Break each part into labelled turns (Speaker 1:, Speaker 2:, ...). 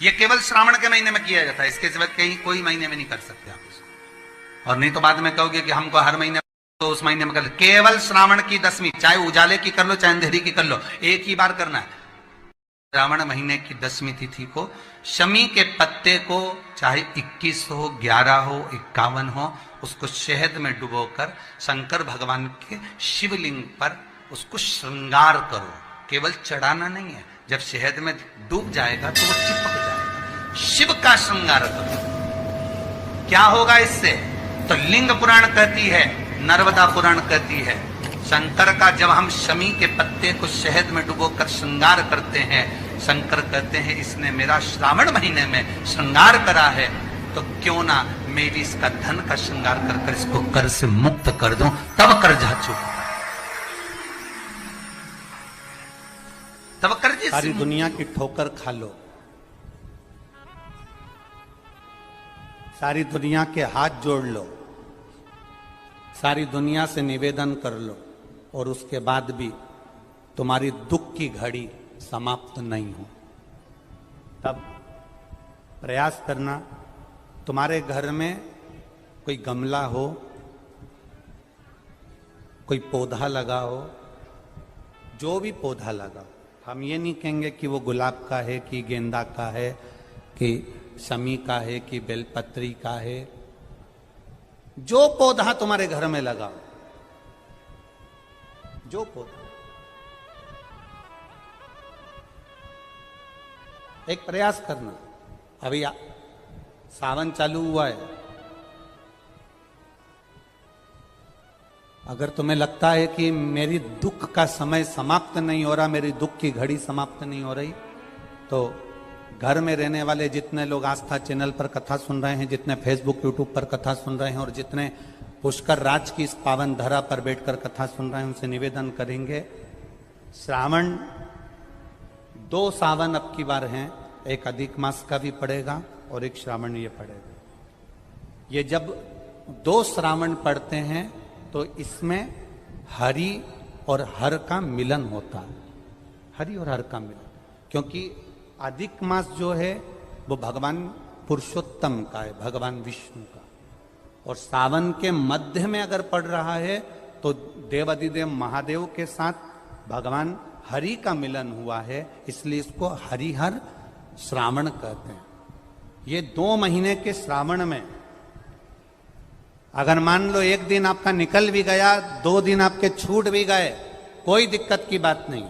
Speaker 1: ये केवल श्रावण के महीने में किया जाता है, इसके सिवा कहीं कोई महीने में नहीं कर सकते आप इसको। और नहीं तो बाद में कहोगे कि हमको हर महीने, तो उस महीने में कर लो। केवल श्रावण की दशमी, चाहे उजाले की कर लो चाहे अंधेरी की कर लो, एक ही बार करना है। श्रावण महीने की दशमी तिथि को शमी के पत्ते को चाहे 21 हो, 11 हो, 51 हो, उसको शहद में डुबोकर शंकर भगवान के शिवलिंग पर उसको श्रृंगार करो। केवल चढ़ाना नहीं है, जब शहद में डूब जाएगा तो वो चिपक जाएगा। शिव का श्रृंगार करो। क्या होगा इससे? तो लिंग पुराण कहती है, नर्मदा पुराण कहती है, शंकर का जब हम शमी के पत्ते को शहद में डुबोकर श्रृंगार करते हैं, शंकर कहते हैं इसने मेरा श्रावण महीने में श्रृंगार करा है, तो क्यों ना मैं भी इसका धन का श्रृंगार कर कर इसको कर से मुक्त कर दूं, तब कर्जा चुका, तब कर्जे।
Speaker 2: सारी दुनिया की ठोकर खा लो, सारी दुनिया के हाथ जोड़ लो, सारी दुनिया से निवेदन कर लो, और उसके बाद भी तुम्हारी दुख की घड़ी समाप्त नहीं हो, तब प्रयास करना। तुम्हारे घर में कोई गमला हो, कोई पौधा लगा हो, जो भी पौधा लगा, हम ये नहीं कहेंगे कि वो गुलाब का है कि गेंदा का है कि शमी का है कि बेलपत्री का है। जो पौधा तुम्हारे घर में लगा, जो पौधा, एक प्रयास करना। अभी सावन चालू हुआ है, अगर तुम्हें लगता है कि मेरी दुख का समय समाप्त नहीं हो रहा, मेरी दुख की घड़ी समाप्त नहीं हो रही, तो घर में रहने वाले जितने लोग आस्था चैनल पर कथा सुन रहे हैं, जितने फेसबुक यूट्यूब पर कथा सुन रहे हैं, और जितने पुष्कर राज की इस पावन धरा पर बैठकर कथा सुन रहे हैं, उनसे निवेदन करेंगे, श्रावण 2 सावन अब की बार हैं, एक अधिक मास का भी पड़ेगा और एक श्रावण ये पड़ेगा। ये जब 2 श्रावण पड़ते हैं तो इसमें हरि और हर का मिलन होता है, हरि और हर का मिलन, क्योंकि अधिक मास जो है वो भगवान पुरुषोत्तम का है, भगवान विष्णु का, और सावन के मध्य में अगर पड़ रहा है तो देवाधिदेव महादेव के साथ भगवान हरि का मिलन हुआ है, इसलिए इसको हरिहर श्रावण कहते हैं। ये 2 महीने के श्रावण में अगर मान लो एक दिन आपका निकल भी गया, 2 दिन आपके छूट भी गए, कोई दिक्कत की बात नहीं।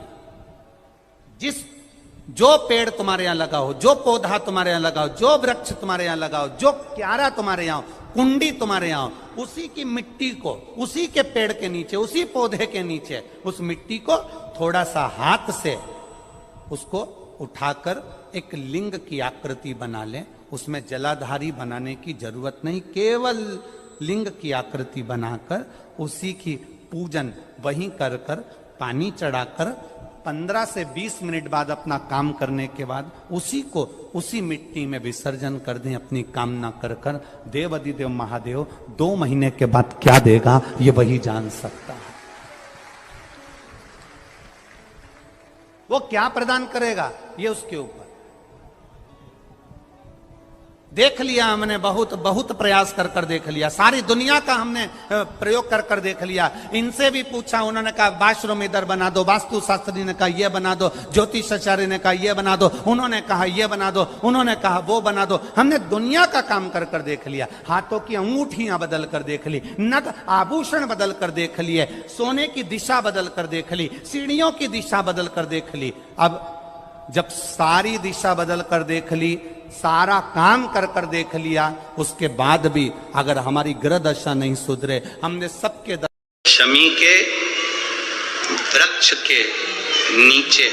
Speaker 2: जो पेड़ तुम्हारे यहां लगा हो, जो पौधा तुम्हारे यहां लगा हो, जो वृक्ष तुम्हारे यहां लगा हो, जो क्यारा तुम्हारे यहां हो, कुंडी तुम्हारे यहां हो, उसी की मिट्टी को, उसी के पेड़ के नीचे, उसी पौधे के नीचे, उस मिट्टी को थोड़ा सा हाथ से उसको उठाकर एक लिंग की आकृति बना लें। उसमें जलाधारी बनाने की जरूरत नहीं, केवल लिंग की आकृति बनाकर उसी की पूजन वहीं कर कर, पानी चढ़ाकर 15 से 20 मिनट बाद अपना काम करने के बाद उसी को उसी मिट्टी में विसर्जन कर दें, अपनी कामना कर कर। देवाधिदेव महादेव 2 महीने के बाद क्या देगा ये वही जान सकता है। वो क्या प्रदान करेगा ये उसके ऊपर। देख लिया हमने, बहुत बहुत प्रयास कर कर देख लिया, सारी दुनिया का हमने प्रयोग कर कर देख लिया। इनसे भी पूछा, उन्होंने कहा वाशरूम इधर बना दो, वास्तु शास्त्री ने कहा ये बना दो, ज्योतिषाचार्य ने कहा ये बना दो, उन्होंने कहा ये बना दो, उन्होंने कहा वो बना दो। हमने दुनिया का काम कर कर देख लिया, हाथों की अंगूठियां बदल कर देख ली, नग आभूषण बदल कर देख लिए, सोने की दिशा बदल कर देख ली, सीढ़ियों की दिशा बदल कर देख ली। अब जब सारी दिशा बदल कर देख ली, सारा काम कर कर देख लिया, उसके बाद भी अगर हमारी ग्रह दशा नहीं सुधरे, हमने सबके
Speaker 1: शमी के वृक्ष के नीचे,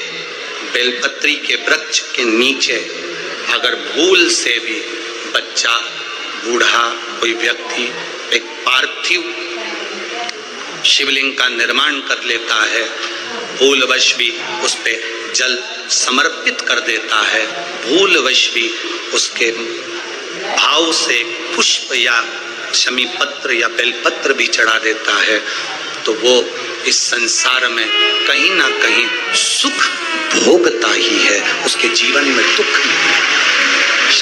Speaker 1: बेलपत्री के वृक्ष के नीचे अगर भूल से भी बच्चा, बूढ़ा, कोई व्यक्ति एक पार्थिव शिवलिंग का निर्माण कर लेता है, भूलवश भी उस पे जल समर्पित कर देता है, भूलवश भी उसके भाव से पुष्प या शमी पत्र या बेलपत्र भी चढ़ा देता है, तो वो इस संसार में कहीं ना कहीं सुख भोगता ही है, उसके जीवन में दुख नहीं है।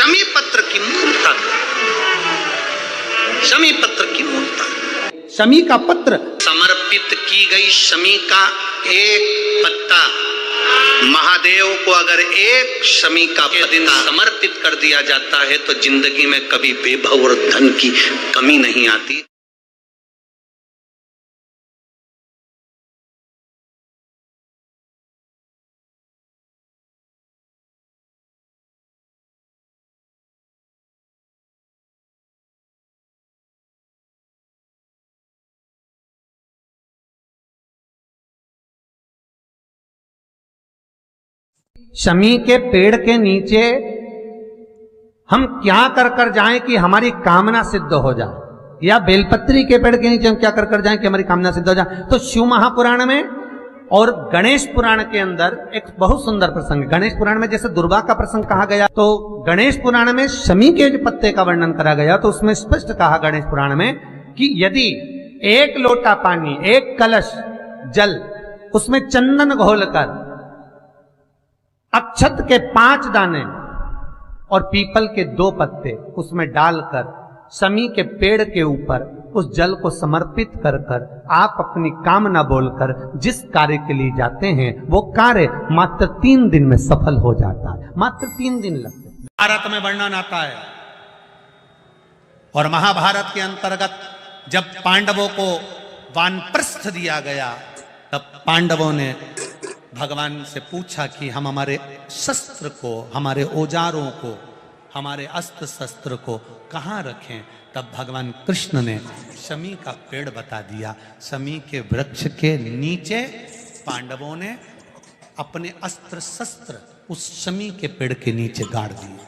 Speaker 1: शमी पत्र की मूर्ता, शमी पत्र की मूर्ता,
Speaker 2: शमी का पत्र
Speaker 1: समर्पित की गई शमी का एक पत्ता, महादेव को अगर एक शमी का दिन समर्पित कर दिया जाता है तो जिंदगी में कभी वैभव और धन की कमी नहीं आती।
Speaker 2: शमी के पेड़ के नीचे हम क्या कर कर जाएं कि हमारी कामना सिद्ध हो जाए, या बेलपत्री के पेड़ के नीचे हम क्या कर कर जाएं कि हमारी कामना सिद्ध हो जाए। तो शिव महापुराण में और गणेश पुराण के अंदर एक बहुत सुंदर प्रसंग है। गणेश पुराण में जैसे दुर्गा का प्रसंग कहा गया, तो गणेश पुराण में शमी के जो पत्ते का वर्णन करा गया, तो उसमें स्पष्ट कहा गणेश पुराण में कि यदि एक लोटा पानी, एक कलश जल, उसमें चंदन घोलकर अक्षत के 5 दाने और पीपल के 2 पत्ते उसमें डालकर शमी के पेड़ के ऊपर उस जल को समर्पित कर कर आप अपनी कामना बोलकर जिस कार्य के लिए जाते हैं वो कार्य मात्र 3 दिन में सफल हो जाता है। मात्र 3 दिन लगते हैं। भारत में वर्णन आता है और महाभारत के अंतर्गत जब पांडवों को वानप्रस्थ दिया गया, तब पांडवों ने भगवान से पूछा कि हम हमारे शस्त्र को, हमारे औजारों को, हमारे अस्त्र शस्त्र को कहाँ रखें। तब भगवान कृष्ण ने शमी का पेड़ बता दिया। शमी के वृक्ष के नीचे पांडवों ने अपने अस्त्र शस्त्र उस शमी के पेड़ के नीचे गाड़ दिए।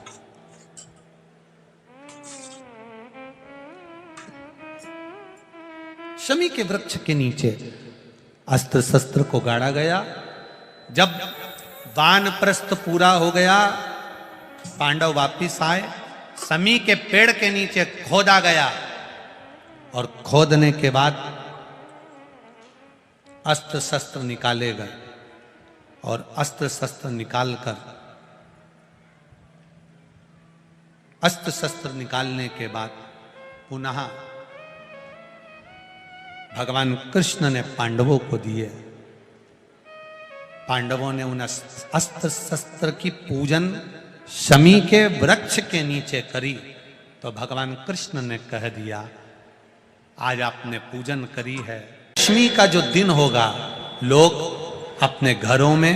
Speaker 2: शमी के वृक्ष के नीचे अस्त्र शस्त्र को गाड़ा गया। जब वानप्रस्थ पूरा हो गया, पांडव वापिस आए, शमी के पेड़ के नीचे खोदा गया और खोदने के बाद अस्त्र शस्त्र निकाले गए और अस्त्र शस्त्र निकालकर, अस्त्र शस्त्र निकालने के बाद पुनः भगवान कृष्ण ने पांडवों को दिए। पांडवों ने उन अस्त्र शस्त्र की पूजन शमी के वृक्ष के नीचे करी, तो भगवान कृष्ण ने कह दिया, आज आपने पूजन करी है, लक्ष्मी का जो दिन होगा लोग अपने घरों में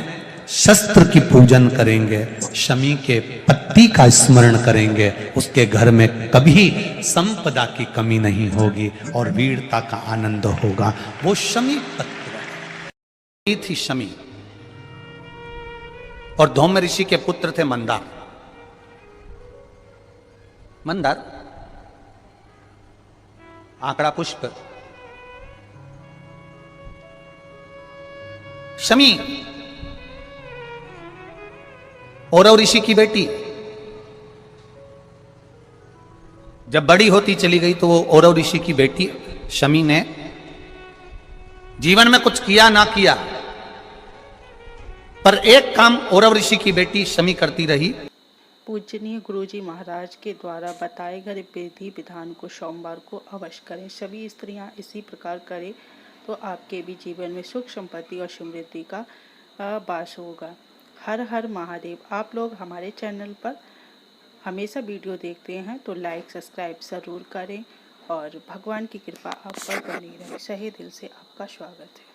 Speaker 2: शस्त्र की पूजन करेंगे, शमी के पत्ती का स्मरण करेंगे, उसके घर में कभी संपदा की कमी नहीं होगी और वीरता का आनंद होगा। वो शमी पत्र थी शमी। और धौम्य ऋषि के पुत्र थे मंदार। मंदार आंकड़ा पुष्प। शमी औरव ऋषि की बेटी। जब बड़ी होती चली गई तो वो औरव ऋषि की बेटी शमी ने जीवन में कुछ किया ना किया, पर एक काम औरव ऋषि की बेटी शमी करती रही।
Speaker 3: पूजनीय गुरुजी महाराज के द्वारा बताए गए विधि विधान को सोमवार को अवश्य करें। सभी स्त्रियां इसी प्रकार करें तो आपके भी जीवन में सुख संपत्ति और समृद्धि का वास होगा। हर हर महादेव। आप लोग हमारे चैनल पर हमेशा वीडियो देखते हैं तो लाइक सब्सक्राइब ज़रूर करें और भगवान की कृपा आप पर बनी रहे। सही दिल से आपका स्वागत है।